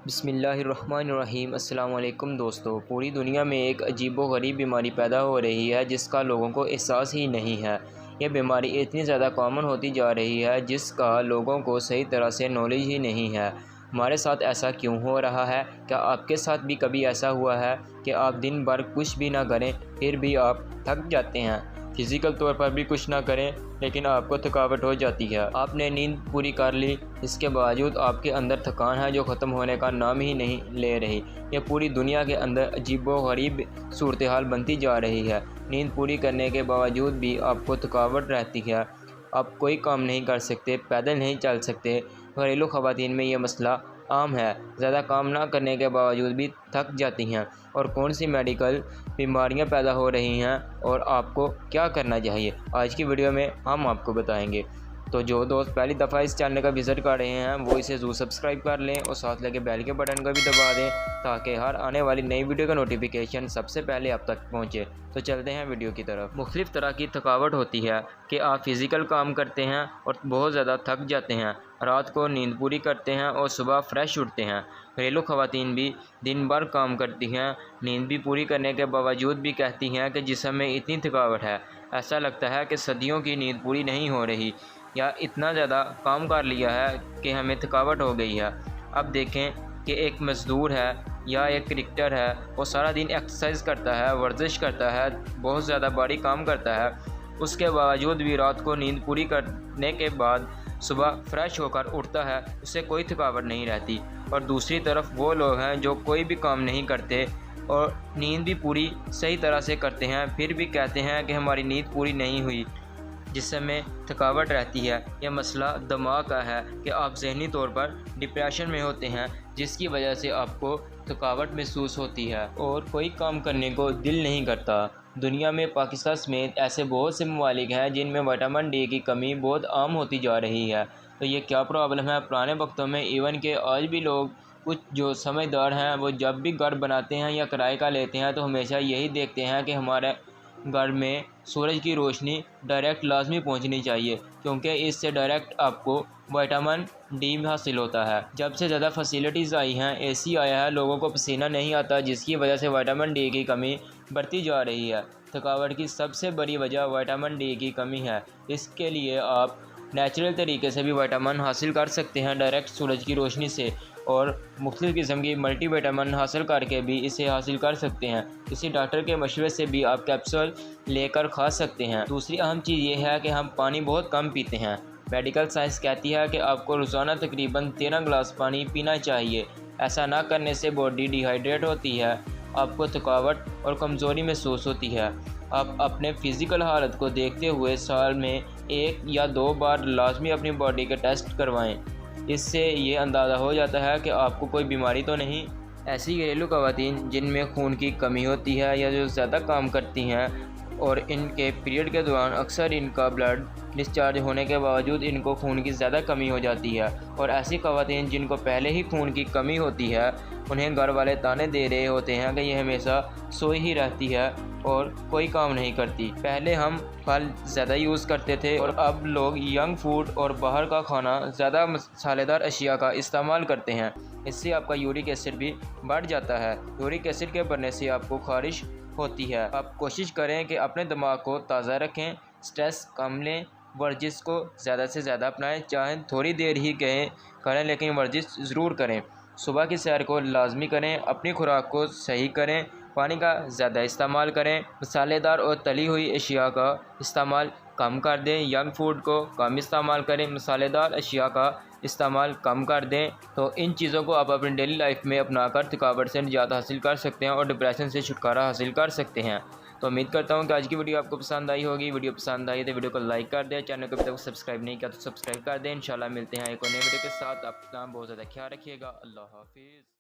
बिस्मिल्लाहिर्रहमानिर्रहीम। अस्सलाम वालेकुम दोस्तों, पूरी दुनिया में एक अजीबोगरीब बीमारी पैदा हो रही है जिसका लोगों को एहसास ही नहीं है। यह बीमारी इतनी ज़्यादा कॉमन होती जा रही है जिसका लोगों को सही तरह से नॉलेज ही नहीं है। हमारे साथ ऐसा क्यों हो रहा है? क्या आपके साथ भी कभी ऐसा हुआ है कि आप दिन भर कुछ भी ना करें फिर भी आप थक जाते हैं? फ़िज़िकल तौर पर भी कुछ ना करें लेकिन आपको थकावट हो जाती है। आपने नींद पूरी कर ली, इसके बावजूद आपके अंदर थकान है जो ख़त्म होने का नाम ही नहीं ले रही। यह पूरी दुनिया के अंदर अजीबोगरीब सूरत हाल बनती जा रही है। नींद पूरी करने के बावजूद भी आपको थकावट रहती है। आप कोई काम नहीं कर सकते, पैदल नहीं चल सकते। घरेलू ख़वातीन में यह मसला आम है। ज़्यादा काम ना करने के बावजूद भी थक जाती हैं। और कौन सी मेडिकल बीमारियां पैदा हो रही हैं और आपको क्या करना चाहिए, आज की वीडियो में हम आपको बताएंगे। तो जो दोस्त पहली दफ़ा इस चैनल का विज़िट कर रहे हैं वो इसे ज़रूर सब्सक्राइब कर लें और साथ लगे बेल के बटन को भी दबा दें ताकि हर आने वाली नई वीडियो का नोटिफिकेशन सबसे पहले आप तक पहुंचे। तो चलते हैं वीडियो की तरफ। मुख्तलिफ़ तरह की थकावट होती है कि आप फ़िज़िकल काम करते हैं और बहुत ज़्यादा थक जाते हैं, रात को नींद पूरी करते हैं और सुबह फ्रेश उठते हैं। घरेलू ख़वातीन भी दिन भर काम करती हैं, नींद भी पूरी करने के बावजूद भी कहती हैं कि जिस्म में इतनी थकावट है, ऐसा लगता है कि सदियों की नींद पूरी नहीं हो रही या इतना ज़्यादा काम कर लिया है कि हमें थकावट हो गई है। अब देखें कि एक मज़दूर है या एक क्रिकेटर है, वो सारा दिन एक्सरसाइज करता है, वर्जिश करता है, बहुत ज़्यादा भारी काम करता है, उसके बावजूद भी रात को नींद पूरी करने के बाद सुबह फ्रेश होकर उठता है, उससे कोई थकावट नहीं रहती। और दूसरी तरफ वो लोग हैं जो कोई भी काम नहीं करते और नींद भी पूरी सही तरह से करते हैं, फिर भी कहते हैं कि हमारी नींद पूरी नहीं हुई, जिसमें थकावट रहती है। यह मसला दिमाग का है कि आप ज़हनी तौर पर डिप्रेशन में होते हैं जिसकी वजह से आपको थकावट महसूस होती है और कोई काम करने को दिल नहीं करता। दुनिया में पाकिस्तान समेत ऐसे बहुत से ममालिक हैं जिनमें विटामिन डी की कमी बहुत आम होती जा रही है। तो ये क्या प्रॉब्लम है? पुराने वक्तों में इवन के आज भी लोग कुछ जो समझदार हैं वो जब भी घर बनाते हैं या किराए का लेते हैं तो हमेशा यही देखते हैं कि हमारे घर में सूरज की रोशनी डायरेक्ट लाजमी पहुंचनी चाहिए, क्योंकि इससे डायरेक्ट आपको विटामिन डी हासिल होता है। जब से ज़्यादा फैसिलिटीज़ आई हैं, एसी आया है, लोगों को पसीना नहीं आता जिसकी वजह से विटामिन डी की कमी बढ़ती जा रही है। थकावट की सबसे बड़ी वजह विटामिन डी की कमी है। इसके लिए आप नेचुरल तरीके से भी विटामिन हासिल कर सकते हैं डायरेक्ट सूरज की रोशनी से, और मुख्तलिफ़ किस्म की मल्टीविटामिन हासिल करके भी इसे हासिल कर सकते हैं। किसी डॉक्टर के मशवरे से भी आप कैप्सूल लेकर खा सकते हैं। दूसरी अहम चीज़ ये है कि हम पानी बहुत कम पीते हैं। मेडिकल साइंस कहती है कि आपको रोज़ाना तकरीबन 13 गिलास पानी पीना चाहिए। ऐसा ना करने से बॉडी डिहाइड्रेट होती है, आपको थकावट और कमज़ोरी महसूस होती है। आप अपने फ़िज़िकल हालत को देखते हुए साल में 1 या 2 बार लाजमी अपनी बॉडी के टेस्ट करवाएं। इससे ये अंदाज़ा हो जाता है कि आपको कोई बीमारी तो नहीं। ऐसी घरेलू ख़वातीन जिनमें खून की कमी होती है या जो ज़्यादा काम करती हैं और इनके पीरियड के दौरान अक्सर इनका ब्लड डिस्चार्ज होने के बावजूद इनको खून की ज़्यादा कमी हो जाती है, और ऐसी ख़वातीन जिनको पहले ही खून की कमी होती है उन्हें घर वाले ताने दे रहे होते हैं कि ये हमेशा सोई ही रहती है और कोई काम नहीं करती। पहले हम फल ज़्यादा यूज़ करते थे और अब लोग यंग फूड और बाहर का खाना ज़्यादा मसालेदार अशिया का इस्तेमाल करते हैं। इससे आपका यूरिक एसिड भी बढ़ जाता है। यूरिक एसिड के बढ़ने से आपको खारिश होती है। आप कोशिश करें कि अपने दिमाग को ताज़ा रखें, स्ट्रेस कम लें, वर्जिश को ज़्यादा से ज़्यादा अपनाएं, चाहे थोड़ी देर ही करें लेकिन वर्जिश ज़रूर करें। सुबह की सैर को लाजमी करें, अपनी खुराक को सही करें, पानी का ज़्यादा इस्तेमाल करें, मसालेदार और तली हुई अशिया का इस्तेमाल कम कर दें, यंग फूड को कम इस्तेमाल करें, मसालेदार अशिया का इस्तेमाल कम कर दें। तो इन चीज़ों को आप अपनी डेली लाइफ में अपनाकर थकावट से निजात हासिल कर सकते हैं और डिप्रेशन से छुटकारा हासिल कर सकते हैं। तो उम्मीद करता हूँ कि आज की वीडियो आपको पसंद आई होगी। वीडियो पसंद आई तो वीडियो को लाइक कर दें, चैनल को अभी तक सब्सक्राइब नहीं किया तो सब्सक्राइब कर दें। इंशाल्लाह मिलते हैं एक और नई वीडियो के साथ। अपना बहुत ज़्यादा ख्याल रखिएगा। अल्लाह हाफिज़।